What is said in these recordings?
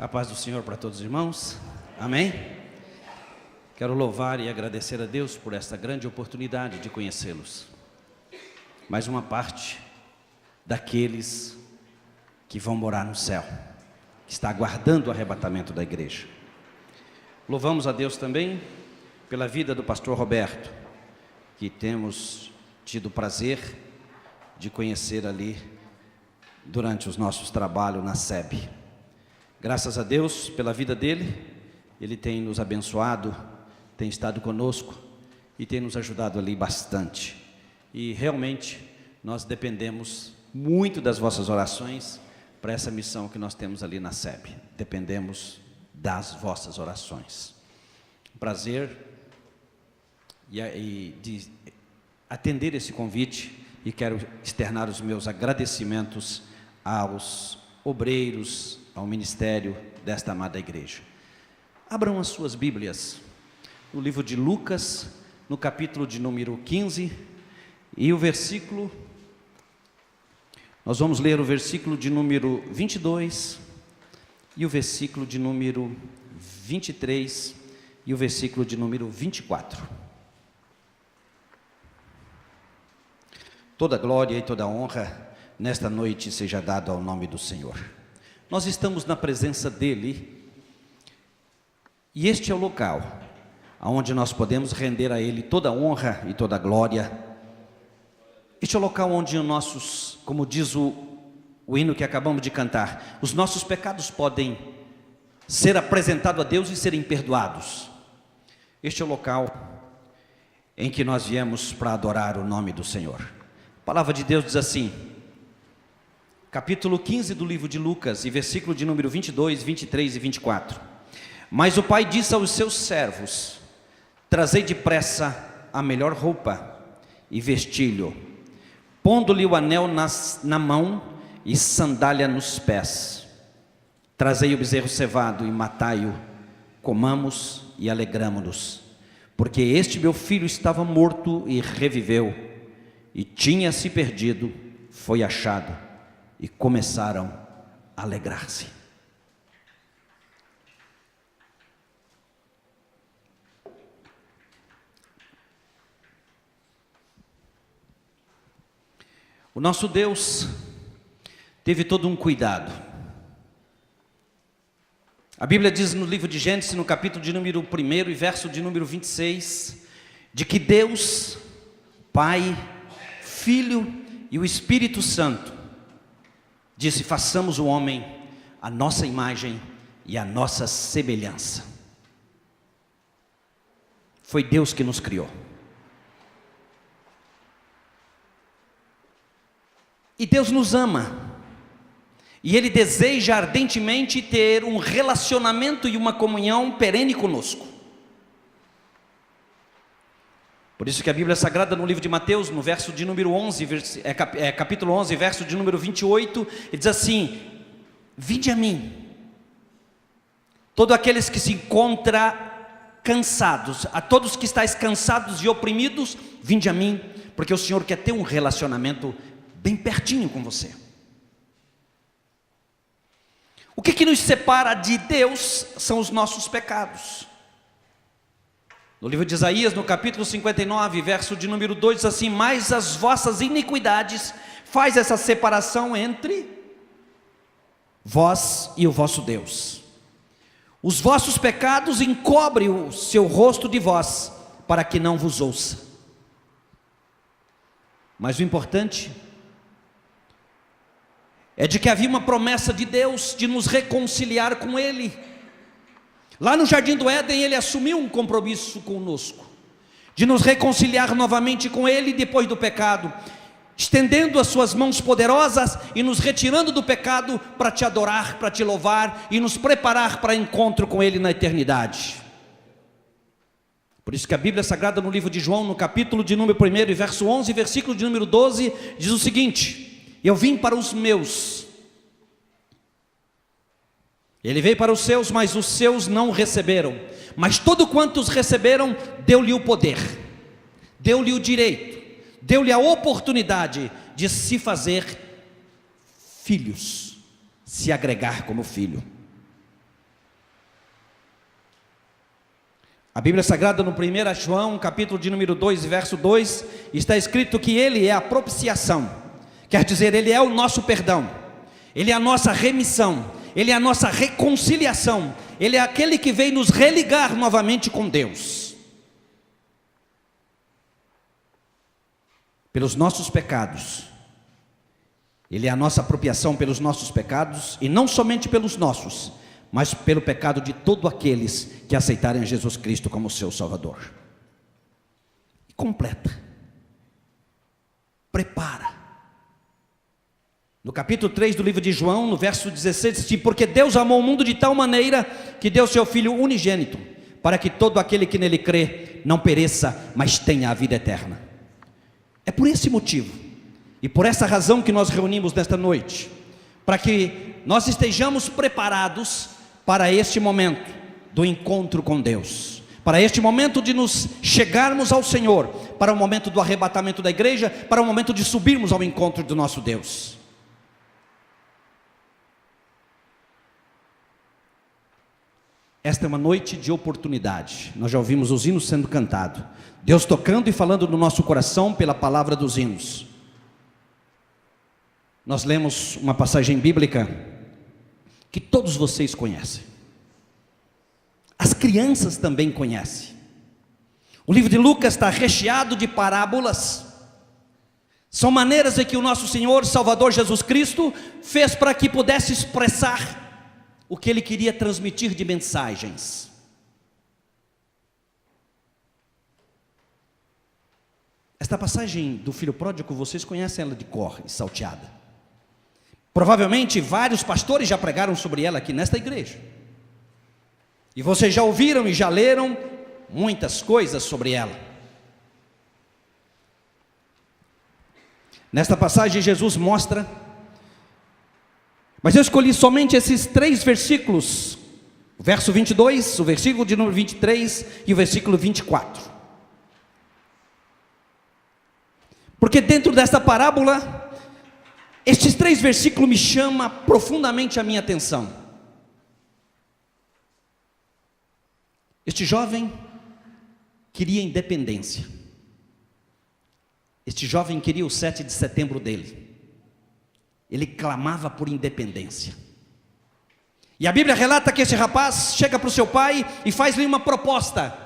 A paz do Senhor para todos os irmãos, amém? Quero louvar e agradecer a Deus por esta grande oportunidade de conhecê-los. Mais uma parte daqueles que vão morar no céu, que está aguardando o arrebatamento da igreja. Louvamos a Deus também pela vida do pastor Roberto, que temos tido o prazer de conhecer ali durante os nossos trabalhos na SEB. Graças a Deus pela vida dele, ele tem nos abençoado, tem estado conosco e tem nos ajudado ali bastante. E realmente nós dependemos muito das vossas orações para essa missão que nós temos ali na SEB. Dependemos das vossas orações. Prazer de atender esse convite e quero externar os meus agradecimentos aos obreiros, ao ministério desta amada igreja. Abram as suas Bíblias no livro de Lucas, no capítulo de número 15, e o versículo, nós vamos ler o versículo de número 22, e o versículo de número 23, e o versículo de número 24. Toda glória e toda honra nesta noite seja dado ao nome do Senhor. Nós estamos na presença dEle, e este é o local onde nós podemos render a Ele toda a honra e toda a glória. Este é o local onde os nossos, como diz o hino que acabamos de cantar, os nossos pecados podem ser apresentados a Deus e serem perdoados. Este é o local em que nós viemos para adorar o nome do Senhor. A palavra de Deus diz assim, capítulo 15 do livro de Lucas, e versículo de número 22, 23 e 24. Mas o pai disse aos seus servos: trazei depressa a melhor roupa e vestilho, pondo-lhe o anel na mão e sandália nos pés. Trazei o bezerro cevado e matai-o, comamos e alegramo-nos, porque este meu filho estava morto e reviveu, e tinha se perdido, foi achado. E começaram a alegrar-se. O nosso Deus teve todo um cuidado. A Bíblia diz no livro de Gênesis, no capítulo de número 1 e verso de número 26, de que Deus, Pai, Filho e o Espírito Santo disse: façamos o homem a nossa imagem e a nossa semelhança. Foi Deus que nos criou. E Deus nos ama. E Ele deseja ardentemente ter um relacionamento e uma comunhão perene conosco. Por isso que a Bíblia Sagrada no livro de Mateus, no verso de número 11, capítulo 11, verso de número 28, ele diz assim: vinde a mim, todos aqueles que se encontram cansados, a todos que estáis cansados e oprimidos, vinde a mim, porque o Senhor quer ter um relacionamento bem pertinho com você. O que nos separa de Deus são os nossos pecados. No livro de Isaías, no capítulo 59, verso de número 2, diz assim: mas as vossas iniquidades faz essa separação entre vós e o vosso Deus. Os vossos pecados encobrem o seu rosto de vós, para que não vos ouça. Mas o importante é de que havia uma promessa de Deus de nos reconciliar com Ele. Lá no Jardim do Éden, Ele assumiu um compromisso conosco, de nos reconciliar novamente com Ele depois do pecado, estendendo as suas mãos poderosas e nos retirando do pecado para te adorar, para te louvar e nos preparar para encontro com Ele na eternidade. Por isso que a Bíblia Sagrada no livro de João, no capítulo de número 1 e verso 11, versículo de número 12, diz o seguinte: eu vim para os meus, Ele veio para os seus, mas os seus não receberam. Mas todo quanto os receberam, deu-lhe o poder, deu-lhe o direito, deu-lhe a oportunidade de se fazer filhos, se agregar como filho. A Bíblia Sagrada, no 1 João, capítulo de número 2, verso 2, está escrito que Ele é a propiciação, quer dizer, Ele é o nosso perdão, Ele é a nossa remissão, Ele é a nossa reconciliação, Ele é aquele que veio nos religar novamente com Deus. Pelos nossos pecados, Ele é a nossa apropriação pelos nossos pecados, e não somente pelos nossos, mas pelo pecado de todos aqueles que aceitarem Jesus Cristo como seu Salvador. E completa, prepara. No capítulo 3 do livro de João, no verso 16, diz assim: porque Deus amou o mundo de tal maneira que deu seu Filho unigênito, para que todo aquele que nele crê não pereça, mas tenha a vida eterna. É por esse motivo e por essa razão que nós reunimos nesta noite, para que nós estejamos preparados para este momento do encontro com Deus, para este momento de nos chegarmos ao Senhor, para o momento do arrebatamento da igreja, para o momento de subirmos ao encontro do nosso Deus. Esta é uma noite de oportunidade. Nós já ouvimos os hinos sendo cantados, Deus tocando e falando no nosso coração pela palavra dos hinos. Nós lemos uma passagem bíblica que todos vocês conhecem, as crianças também conhecem. O livro de Lucas está recheado de parábolas, são maneiras em que o nosso Senhor Salvador Jesus Cristo fez para que pudesse expressar o que Ele queria transmitir de mensagens. Esta passagem do filho pródigo, vocês conhecem ela de cor e salteada. Provavelmente vários pastores já pregaram sobre ela aqui nesta igreja, e vocês já ouviram e já leram muitas coisas sobre ela. Nesta passagem Jesus mostra, mas eu escolhi somente esses 3 versículos, o verso 22, o versículo de número 23 e o versículo 24, porque dentro desta parábola, estes 3 versículos me chamam profundamente a minha atenção. Este jovem queria independência. Este jovem queria o 7 de setembro dele. Ele clamava por independência. E a Bíblia relata que esse rapaz chega para o seu pai e faz-lhe uma proposta.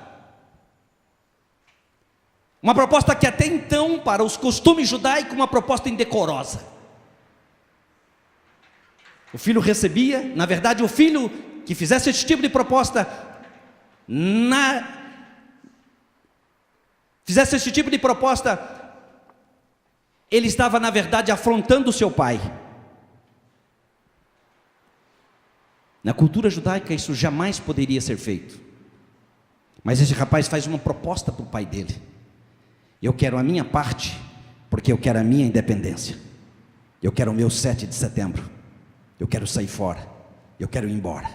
Uma proposta que até então, para os costumes judaicos, uma proposta indecorosa. O filho recebia, na verdade o filho que fizesse esse tipo de proposta, ele estava na verdade afrontando o seu pai. Na cultura judaica isso jamais poderia ser feito, mas esse rapaz faz uma proposta para o pai dele: eu quero a minha parte, porque eu quero a minha independência, eu quero o meu 7 de setembro, eu quero sair fora, eu quero ir embora.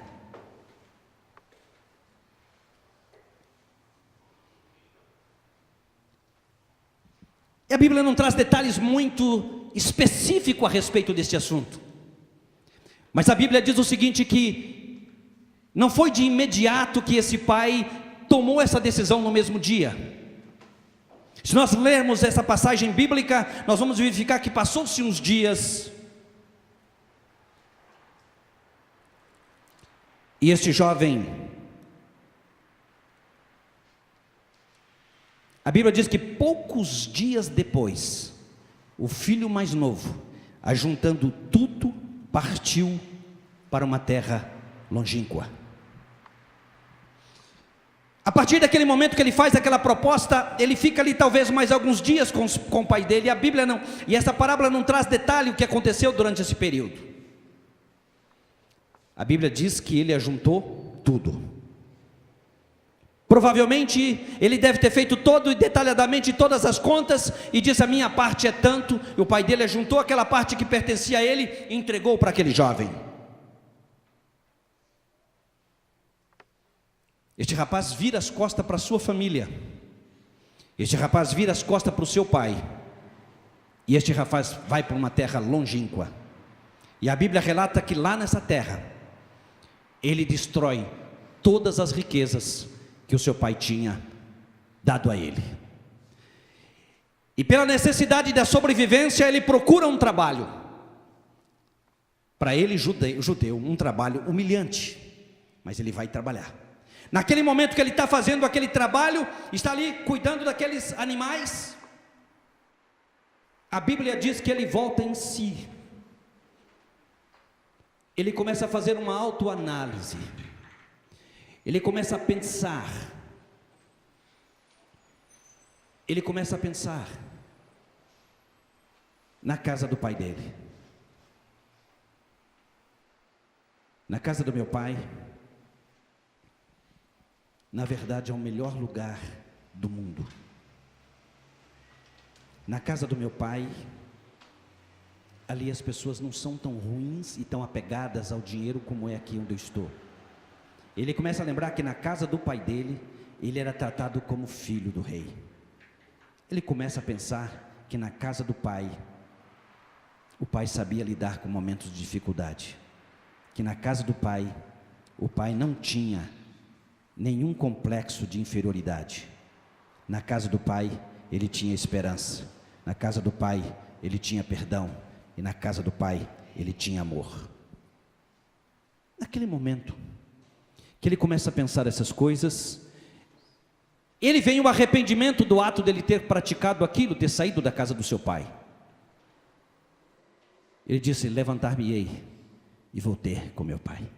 E a Bíblia não traz detalhes muito específicos a respeito deste assunto, mas a Bíblia diz o seguinte, que não foi de imediato que esse pai tomou essa decisão no mesmo dia. Se nós lermos essa passagem bíblica, nós vamos verificar que passou-se uns dias, e este jovem, a Bíblia diz que poucos dias depois, o filho mais novo, ajuntando tudo, partiu para uma terra longínqua. A partir daquele momento que ele faz aquela proposta, ele fica ali talvez mais alguns dias com o pai dele. A Bíblia não, e essa parábola não traz detalhe o que aconteceu durante esse período. A Bíblia diz que ele ajuntou tudo. Provavelmente ele deve ter feito todo e detalhadamente todas as contas e disse: a minha parte é tanto. E o pai dele ajuntou aquela parte que pertencia a ele e entregou para aquele jovem. Este rapaz vira as costas para a sua família. Este rapaz vira as costas para o seu pai. E este rapaz vai para uma terra longínqua. E a Bíblia relata que lá nessa terra ele destrói todas as riquezas que que o seu pai tinha dado a ele. E pela necessidade da sobrevivência, ele procura um trabalho. Para ele, judeu, um trabalho humilhante, mas ele vai trabalhar. Naquele momento que ele está fazendo aquele trabalho, está ali cuidando daqueles animais, a Bíblia diz que ele volta em si. Ele começa a fazer uma autoanálise. Ele começa a pensar. Ele começa a pensar na casa do pai dele. Na casa do meu pai, na verdade é o melhor lugar do mundo. Na casa do meu pai, ali as pessoas não são tão ruins e tão apegadas ao dinheiro como é aqui onde eu estou. Ele começa a lembrar que na casa do pai dele, ele era tratado como filho do rei. Ele começa a pensar que na casa do pai, o pai sabia lidar com momentos de dificuldade. Que na casa do pai, o pai não tinha nenhum complexo de inferioridade. Na casa do pai, ele tinha esperança. Na casa do pai, ele tinha perdão. E na casa do pai, ele tinha amor. Naquele momento que ele começa a pensar essas coisas, ele vem o arrependimento do ato dele ter praticado aquilo, ter saído da casa do seu pai. Ele disse: levantar-me-ei e vou ter com meu pai.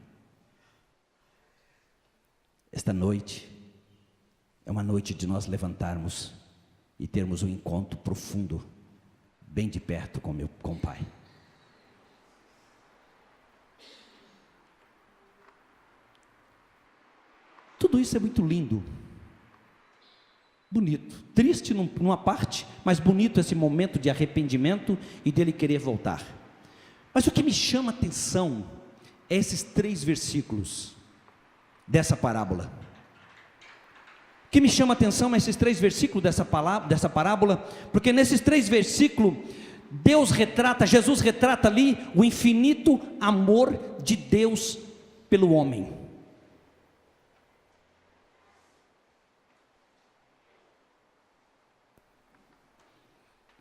Esta noite é uma noite de nós levantarmos e termos um encontro profundo, bem de perto com o pai. Tudo isso é muito lindo, bonito, triste numa parte, mas bonito esse momento de arrependimento e dele querer voltar. Mas o que me chama a atenção é esses 3 versículos dessa parábola. O que me chama a atenção é esses 3 versículos dessa parábola, porque nesses 3 versículos, Jesus retrata ali o infinito amor de Deus pelo homem.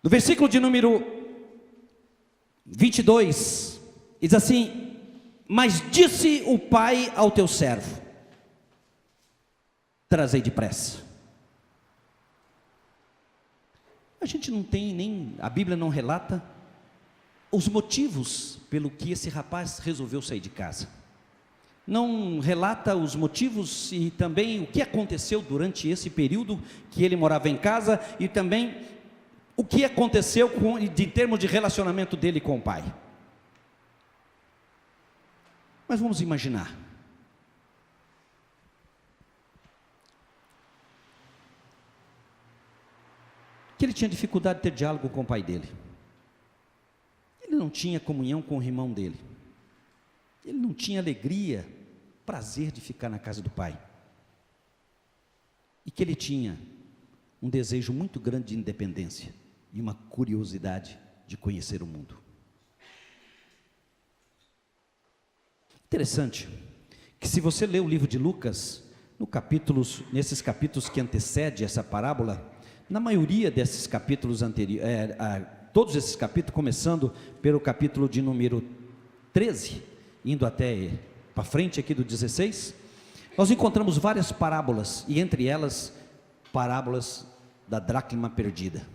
No versículo de número 22, diz assim: mas disse o pai ao teu servo: trazei depressa. A gente não tem a Bíblia não relata os motivos pelo que esse rapaz resolveu sair de casa. Não relata os motivos e também o que aconteceu durante esse período que ele morava em casa, e também o que aconteceu em termos de relacionamento dele com o pai. Mas vamos imaginar. Que ele tinha dificuldade de ter diálogo com o pai dele. Ele não tinha comunhão com o irmão dele. Ele não tinha alegria, prazer de ficar na casa do pai. E que ele tinha um desejo muito grande de independência e uma curiosidade de conhecer o mundo. Interessante que, se você ler o livro de Lucas, nesses capítulos que antecedem essa parábola, na maioria desses capítulos anteriores, todos esses capítulos, começando pelo capítulo de número 13, indo até para frente aqui do 16, nós encontramos várias parábolas, e entre elas, parábolas da dracma perdida.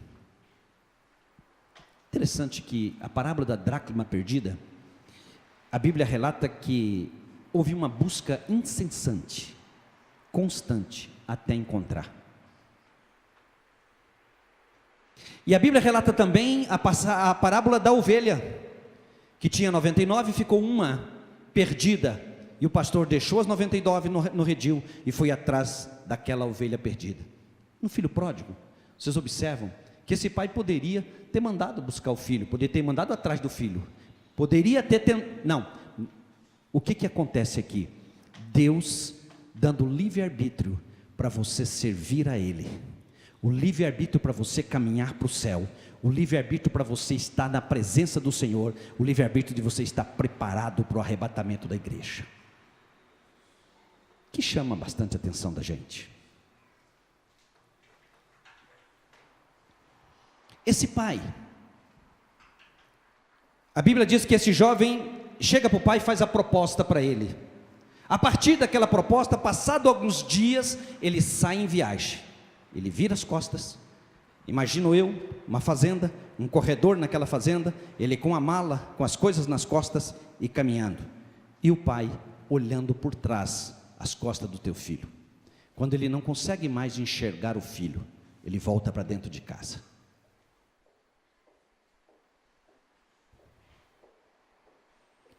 Interessante que a parábola da dracma perdida, a Bíblia relata que houve uma busca incessante, constante, até encontrar. E a Bíblia relata também a parábola da ovelha, que tinha 99 e ficou uma perdida, e o pastor deixou as 99 no redil e foi atrás daquela ovelha perdida. No filho pródigo, vocês observam que esse pai poderia ter mandado buscar o filho, poderia ter mandado atrás do filho, poderia ter não. O que acontece aqui? Deus dando livre-arbítrio para você servir a Ele, o livre-arbítrio para você caminhar para o céu, o livre-arbítrio para você estar na presença do Senhor, o livre-arbítrio de você estar preparado para o arrebatamento da igreja, que chama bastante a atenção da gente. Esse pai, a Bíblia diz que esse jovem chega para o pai e faz a proposta para ele. A partir daquela proposta, passado alguns dias, ele sai em viagem. Ele vira as costas. Imagino eu, uma fazenda, um corredor naquela fazenda, ele com a mala, com as coisas nas costas e caminhando. E o pai olhando por trás as costas do teu filho. Quando ele não consegue mais enxergar o filho, ele volta para dentro de casa.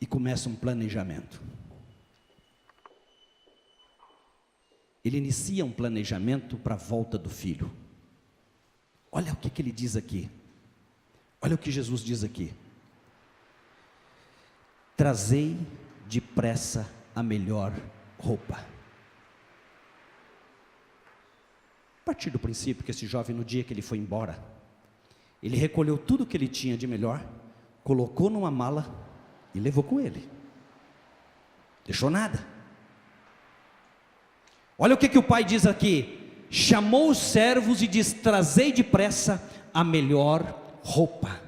E começa um planejamento. Ele inicia um planejamento para a volta do filho. Olha o que ele diz aqui. Olha o que Jesus diz aqui. Trazei depressa a melhor roupa. A partir do princípio que esse jovem, no dia que ele foi embora, ele recolheu tudo que ele tinha de melhor, colocou numa mala e levou com ele. Deixou nada. Olha o que o pai diz aqui. Chamou os servos e diz: trazei depressa a melhor roupa.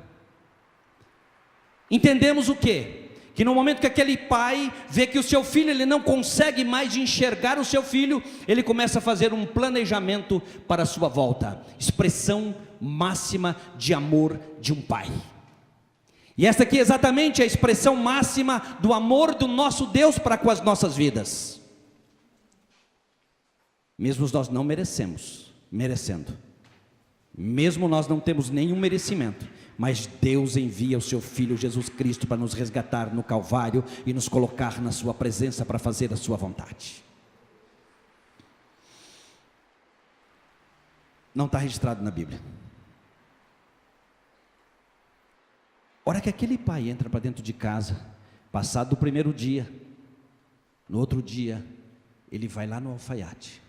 Entendemos o quê? Que no momento que aquele pai vê que o seu filho, ele não consegue mais enxergar o seu filho, ele começa a fazer um planejamento para a sua volta. Expressão máxima de amor de um pai. E essa aqui é exatamente a expressão máxima do amor do nosso Deus para com as nossas vidas. Mesmo nós não merecendo, mesmo nós não temos nenhum merecimento, mas Deus envia o seu Filho Jesus Cristo para nos resgatar no Calvário e nos colocar na sua presença para fazer a sua vontade. Não está registrado na Bíblia. Hora que aquele pai entra para dentro de casa, passado o primeiro dia, no outro dia, ele vai lá no alfaiate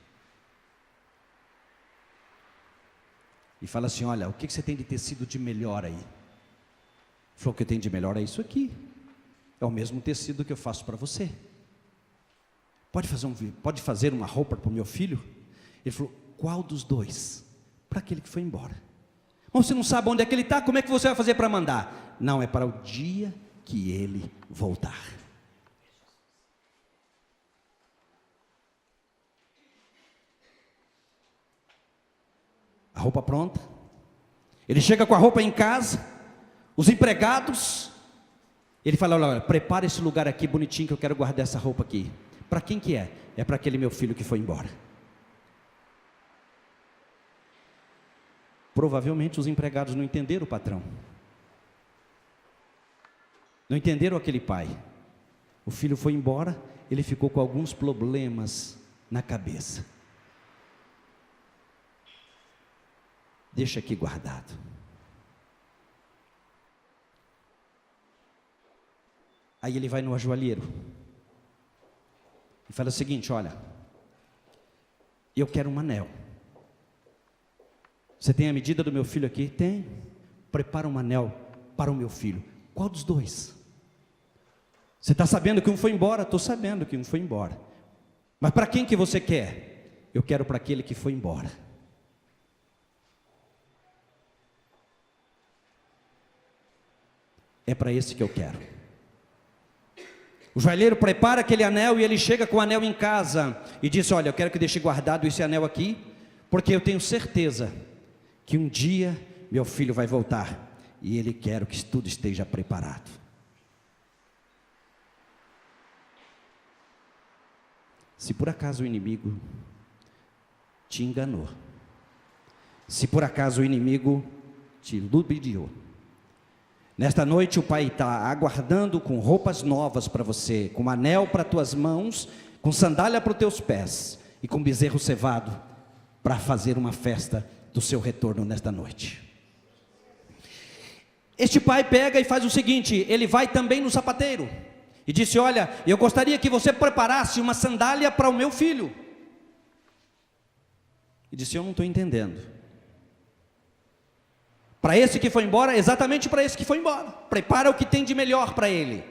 e fala assim: olha, o que você tem de tecido de melhor aí? Ele falou: o que eu tenho de melhor é isso aqui, é o mesmo tecido que eu faço para você. Pode fazer uma roupa para o meu filho? Ele falou: qual dos dois? Para aquele que foi embora. Mas você não sabe onde é que ele está, como é que você vai fazer para mandar? Não, é para o dia que ele voltar. A roupa pronta, ele chega com a roupa em casa, os empregados, ele fala: olha, prepara esse lugar aqui bonitinho que eu quero guardar essa roupa aqui. Para quem que é? É para aquele meu filho que foi embora. Provavelmente os empregados não entenderam o patrão, não entenderam aquele pai. O filho foi embora, ele ficou com alguns problemas na cabeça. Deixa aqui guardado. Aí ele vai no ajoalheiro e fala o seguinte: olha, eu quero um anel. Você tem a medida do meu filho aqui? Tem. Prepara um anel para o meu filho. Qual dos dois? Você está sabendo que um foi embora? Estou sabendo que um foi embora. Mas para quem que você quer? Eu quero para aquele que foi embora. É para esse que eu quero. O joalheiro prepara aquele anel e ele chega com o anel em casa e diz: olha, eu quero que deixe guardado esse anel aqui, porque eu tenho certeza que um dia meu filho vai voltar e ele quer que tudo esteja preparado. Se por acaso o inimigo te enganou, se por acaso o inimigo te ludibriou, nesta noite o pai está aguardando com roupas novas para você, com anel para tuas mãos, com sandália para os teus pés e com bezerro cevado para fazer uma festa do seu retorno nesta noite. Este pai pega e faz o seguinte: ele vai também no sapateiro e disse: olha, eu gostaria que você preparasse uma sandália para o meu filho. E disse: eu não estou entendendo. Para esse que foi embora, exatamente para esse que foi embora. Prepara o que tem de melhor para ele.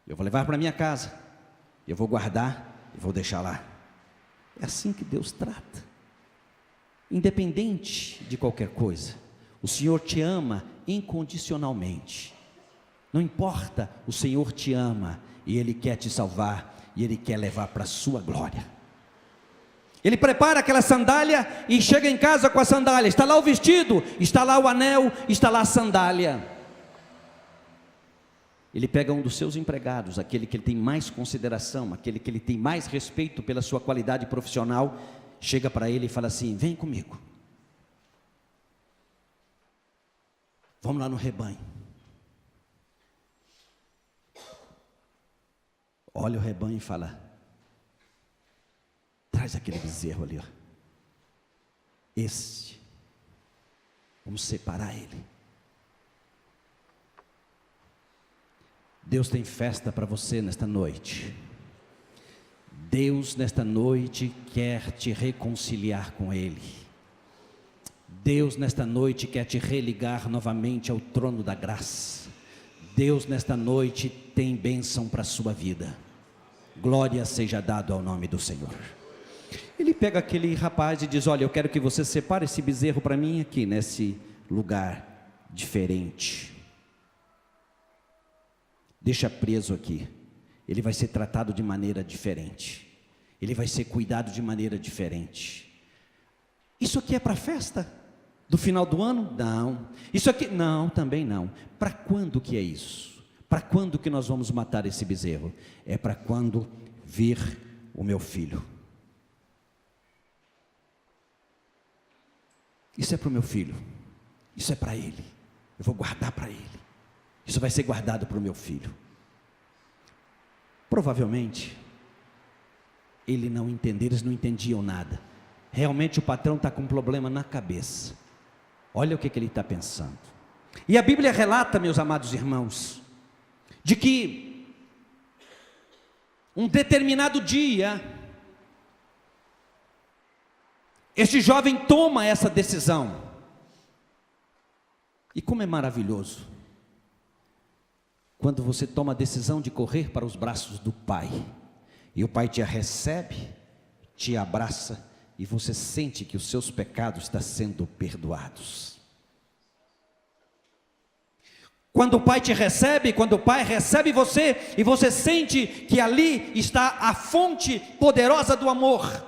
Eu vou levar para minha casa, eu vou guardar e vou deixar lá. É assim que Deus trata. independente de qualquer coisa, o Senhor te ama incondicionalmente. Não importa, o Senhor te ama e Ele quer te salvar e Ele quer levar para a sua glória. Ele prepara aquela sandália e chega em casa com a sandália. Está lá o vestido, está lá o anel, está lá a sandália. Ele pega um dos seus empregados, aquele que ele tem mais consideração, aquele que ele tem mais respeito pela sua qualidade profissional, chega para ele e fala assim: vem comigo, vamos lá no rebanho. Olha o rebanho e fala: traz aquele bezerro ali, ó. Esse, vamos separar ele. Deus tem festa para você nesta noite. Deus nesta noite quer te reconciliar com Ele. Deus nesta noite quer te religar novamente ao trono da graça. Deus nesta noite tem bênção para a sua vida. Glória seja dado ao nome do Senhor. Ele pega aquele rapaz e diz: olha, eu quero que você separe esse bezerro para mim aqui, nesse lugar diferente. Deixa preso aqui. Ele vai ser tratado de maneira diferente. Ele vai ser cuidado de maneira diferente. Isso aqui é para a festa do final do ano? Não. Isso aqui? Não, também não. Para quando que é isso? Para quando que nós vamos matar esse bezerro? É para quando vir o meu filho. Isso é para o meu filho. Isso é para ele. Eu vou guardar para ele. Isso vai ser guardado para o meu filho. Provavelmente, eles não entendiam nada. Realmente o patrão está com um problema na cabeça. Olha o que ele está pensando. E a Bíblia relata, meus amados irmãos, de que um determinado dia, este jovem toma essa decisão. E como é maravilhoso quando você toma a decisão de correr para os braços do Pai, e o Pai te recebe, te abraça, e você sente que os seus pecados estão sendo perdoados. Quando o Pai te recebe, quando o Pai recebe você, e você sente que ali está a fonte poderosa do amor,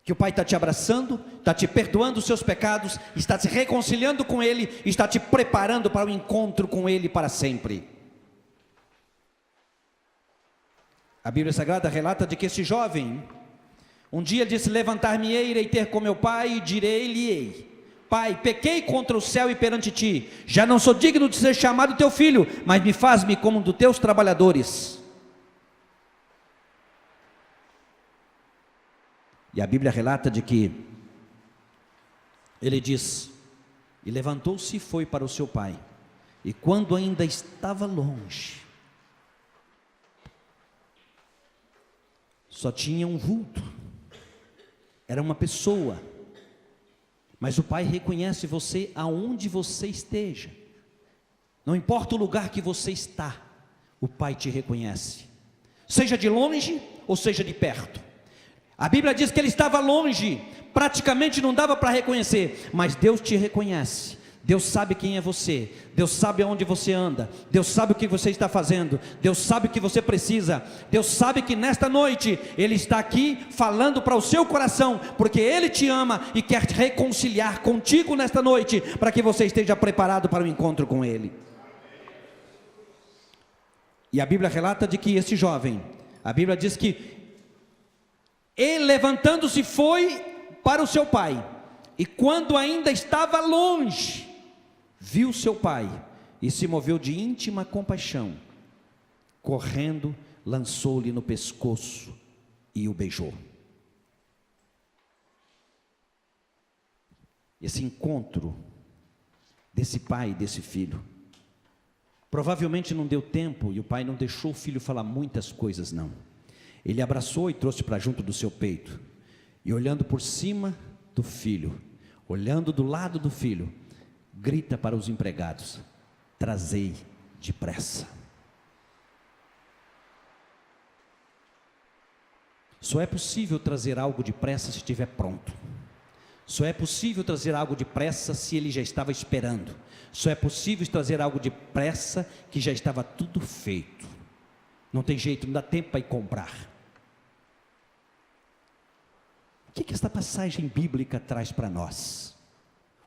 que o Pai está te abraçando, está te perdoando os seus pecados, está se reconciliando com Ele, está te preparando para o encontro com Ele para sempre. A Bíblia Sagrada relata de que esse jovem, um dia disse: levantar-me-ei, irei ter com meu pai, e direi-lhe: Pai, pequei contra o céu e perante ti, já não sou digno de ser chamado teu filho, mas me faz-me como um dos teus trabalhadores. E a Bíblia relata de que ele diz: e levantou-se e foi para o seu pai, e quando ainda estava longe, só tinha um vulto, era uma pessoa, mas o Pai reconhece você aonde você esteja, não importa o lugar que você está, o Pai te reconhece, seja de longe ou seja de perto. A Bíblia diz que ele estava longe, praticamente não dava para reconhecer, mas Deus te reconhece. Deus sabe quem é você, Deus sabe aonde você anda, Deus sabe o que você está fazendo, Deus sabe o que você precisa, Deus sabe que nesta noite Ele está aqui falando para o seu coração, porque Ele te ama e quer te reconciliar contigo nesta noite, para que você esteja preparado para o encontro com Ele. E a Bíblia relata de que esse jovem, a Bíblia diz que ele, levantando-se, foi para o seu pai, e quando ainda estava longe, viu seu pai e se moveu de íntima compaixão, correndo, lançou-lhe no pescoço e o beijou. Esse encontro desse pai e desse filho, provavelmente não deu tempo, e o pai não deixou o filho falar muitas coisas não. Ele abraçou e trouxe para junto do seu peito, e olhando por cima do filho, olhando do lado do filho, grita para os empregados: trazei depressa. Só é possível trazer algo depressa se estiver pronto. Só é possível trazer algo depressa se ele já estava esperando. Só é possível trazer algo depressa que já estava tudo feito. Não tem jeito, não dá tempo para ir comprar. O que esta passagem bíblica traz para nós?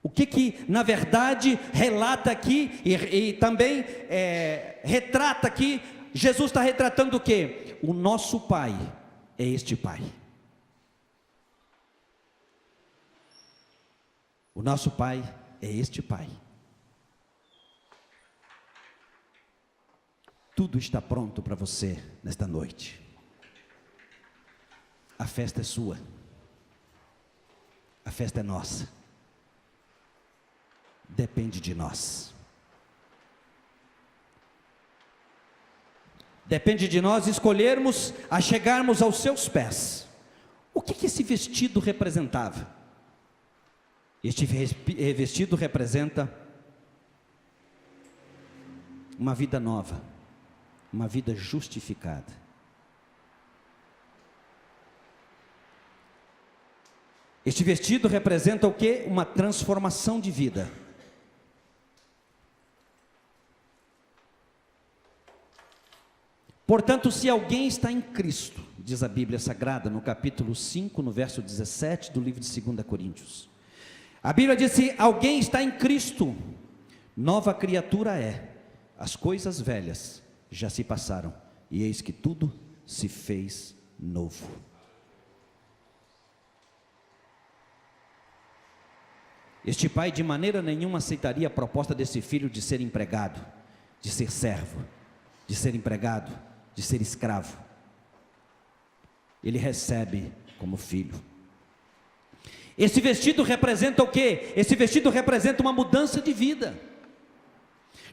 O que na verdade relata aqui e também retrata aqui? Jesus está retratando o quê? O nosso Pai é este Pai. O nosso Pai é este Pai. Tudo está pronto para você nesta noite. A festa é sua. A festa é nossa. Depende de nós. Depende de nós escolhermos a chegarmos aos seus pés. O que esse vestido representava? Este vestido representa uma vida nova, uma vida justificada. Este vestido representa o quê? Uma transformação de vida. Portanto, se alguém está em Cristo, diz a Bíblia Sagrada, no capítulo 5, no verso 17 do livro de 2 Coríntios. A Bíblia diz: se alguém está em Cristo, nova criatura é. As coisas velhas já se passaram, e eis que tudo se fez novo. Este pai de maneira nenhuma aceitaria a proposta desse filho de ser empregado, de ser servo, de ser empregado, de ser escravo. Ele recebe como filho. Esse vestido representa o quê? Esse vestido representa uma mudança de vida.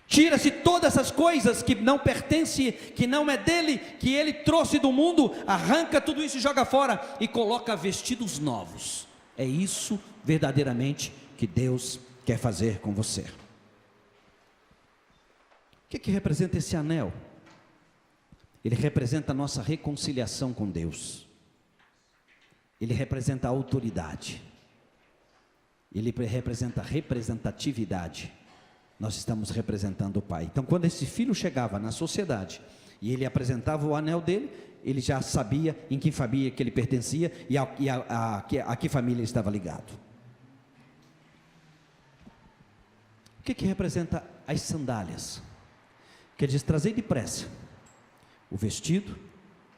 Tira-se todas essas coisas que não pertencem, que não é dele, que ele trouxe do mundo, arranca tudo isso e joga fora, e coloca vestidos novos. É isso verdadeiramente que Deus quer fazer com você. O que representa esse anel? Ele representa a nossa reconciliação com Deus. Ele representa a autoridade. Ele representa a representatividade. Nós estamos representando o Pai. Então, quando esse filho chegava na sociedade e ele apresentava o anel dele, ele já sabia em que família que ele pertencia e a que família ele estava ligado. O que representa as sandálias? Que ele diz: trazei depressa o vestido,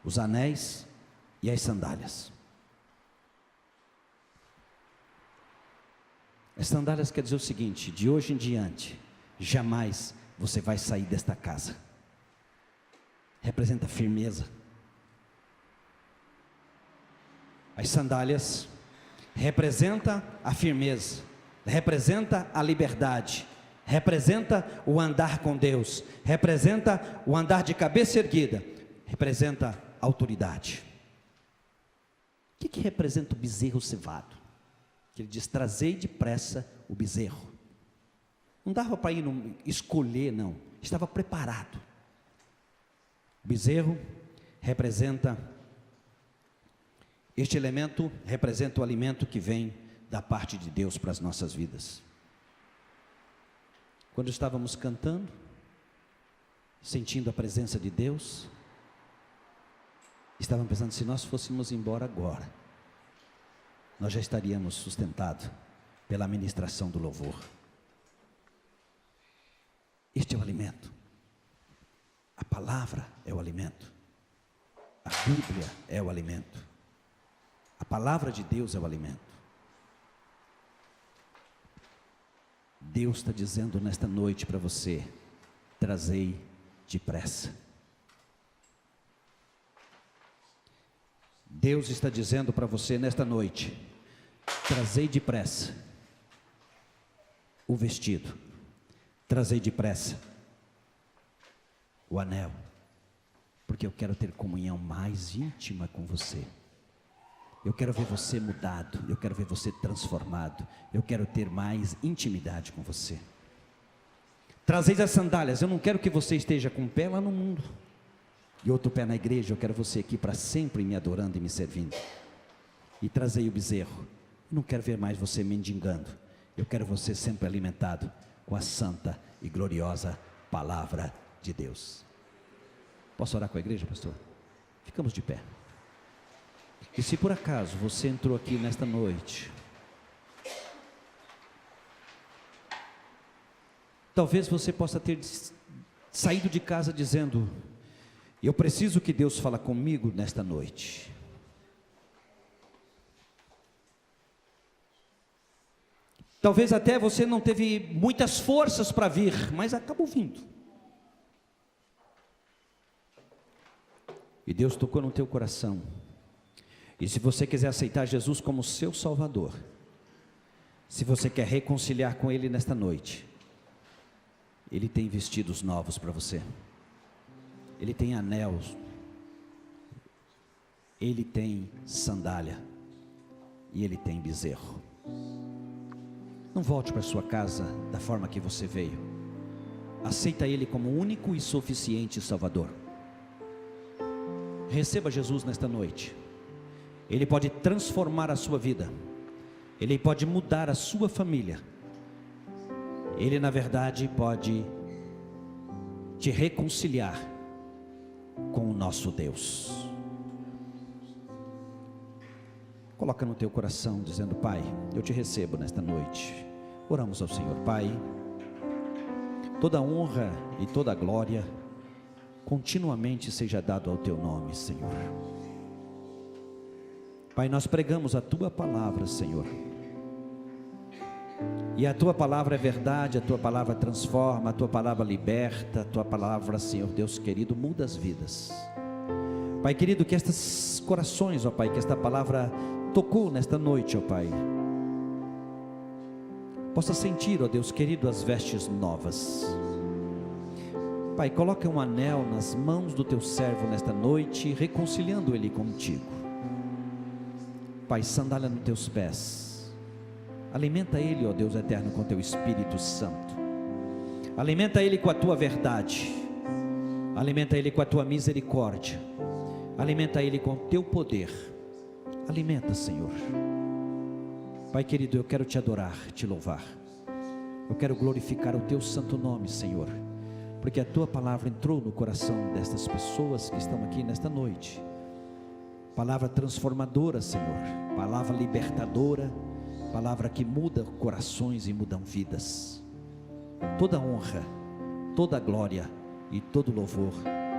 os anéis e as sandálias. As sandálias quer dizer o seguinte: de hoje em diante, jamais você vai sair desta casa. Representa firmeza. As sandálias representa a firmeza, representa a liberdade, representa o andar com Deus, representa o andar de cabeça erguida, representa a autoridade. O que representa o bezerro cevado? Que ele diz: trazei depressa o bezerro. Não dava para ir escolher, não, estava preparado. O bezerro representa, este elemento representa o alimento que vem da parte de Deus para as nossas vidas. Quando estávamos cantando, sentindo a presença de Deus, estávamos pensando: se nós fôssemos embora agora, nós já estaríamos sustentados pela ministração do louvor. Este é o alimento. A palavra é o alimento. A Bíblia é o alimento. A palavra de Deus é o alimento. Deus está dizendo nesta noite para você: trazei depressa. Deus está dizendo para você nesta noite: trazei depressa o vestido, trazei depressa o anel, porque eu quero ter comunhão mais íntima com você. Eu quero ver você mudado, eu quero ver você transformado, eu quero ter mais intimidade com você. Trazei as sandálias. Eu não quero que você esteja com um pé lá no mundo e outro pé na igreja. Eu quero você aqui para sempre me adorando e me servindo. E trazei o bezerro. Eu não quero ver mais você mendigando. Eu quero você sempre alimentado com a santa e gloriosa palavra de Deus. Posso orar com a igreja, pastor? Ficamos de pé. E se por acaso você entrou aqui nesta noite, talvez você possa ter saído de casa dizendo: eu preciso que Deus fale comigo nesta noite. Talvez até você não teve muitas forças para vir, mas acabou vindo. E Deus tocou no teu coração. E se você quiser aceitar Jesus como seu Salvador, se você quer reconciliar com Ele nesta noite, Ele tem vestidos novos para você. Ele tem anéis. Ele tem sandália. E Ele tem bezerro. Não volte para sua casa da forma que você veio. Aceita Ele como único e suficiente Salvador. Receba Jesus nesta noite. Ele pode transformar a sua vida. Ele pode mudar a sua família. Ele, na verdade, pode te reconciliar com o nosso Deus. Coloca no teu coração, dizendo: Pai, eu te recebo nesta noite. Oramos ao Senhor. Pai, toda honra e toda glória continuamente seja dado ao teu nome, Senhor. Pai, nós pregamos a tua palavra, Senhor. E a tua palavra é verdade, a tua palavra transforma, a tua palavra liberta, a tua palavra, Senhor Deus querido, muda as vidas. Pai querido, que estes corações, ó Pai, que esta palavra tocou nesta noite, ó Pai, possa sentir, ó Deus querido, as vestes novas. Pai, coloca um anel nas mãos do teu servo nesta noite, reconciliando ele contigo. Pai, sandália nos teus pés. Alimenta ele, ó Deus eterno, com teu Espírito Santo. Alimenta ele com a tua verdade. Alimenta ele com a tua misericórdia. Alimenta ele com o teu poder. Alimenta, Senhor. Pai querido, eu quero te adorar, te louvar. Eu quero glorificar o teu santo nome, Senhor, porque a tua palavra entrou no coração destas pessoas que estão aqui nesta noite. Palavra transformadora, Senhor. Palavra libertadora. Palavra que muda corações e mudam vidas. Toda honra, toda glória e todo louvor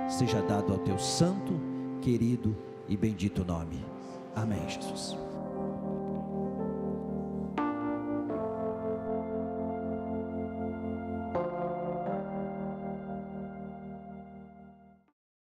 seja dado ao teu santo, querido e bendito nome. Amém, Jesus.